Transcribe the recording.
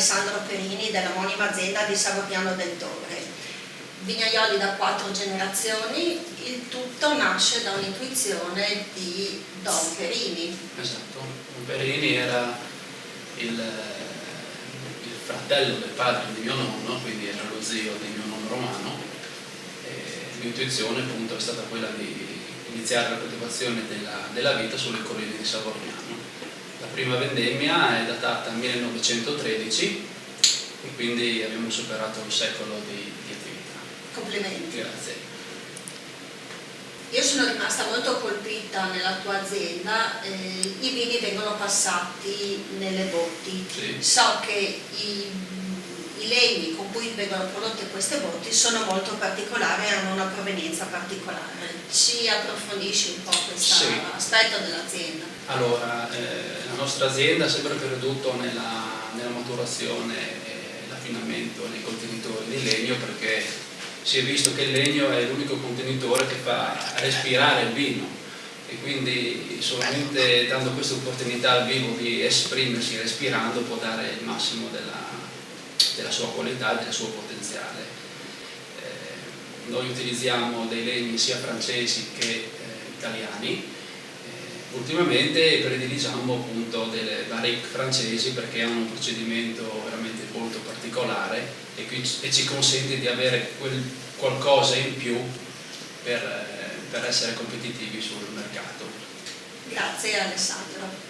Alessandro Perini dell'omonima azienda di Savopiano del Torre. Vignaioli da 4 generazioni, il tutto nasce da un'intuizione di Don Perini. Esatto, Don Perini era il fratello del padre di mio nonno, quindi era lo zio di mio nonno Romano, e l'intuizione appunto è stata quella di iniziare la coltivazione della vite sulle colline di Savopiano. La prima vendemmia è datata 1913 e quindi abbiamo superato un secolo di attività. Complimenti. Grazie. Io sono rimasta molto colpita nella tua azienda, i vini vengono passati nelle botti. Sì. So che i legni con cui vengono prodotte queste botti sono molto particolari e hanno una provenienza particolare. Ci approfondisci un po' questo Sì. aspetto dell'azienda? Allora, la nostra azienda ha sempre creduto nella maturazione e l'affinamento nei contenitori di legno, perché si è visto che il legno è l'unico contenitore che fa respirare il vino, e quindi solamente dando questa opportunità al vino di esprimersi respirando può dare il massimo della sua qualità e del suo potenziale. Noi utilizziamo dei legni sia francesi che italiani. Ultimamente prediligiamo appunto delle barrique francesi perché hanno un procedimento veramente molto particolare e ci consente di avere qualcosa in più per essere competitivi sul mercato. Grazie Alessandro.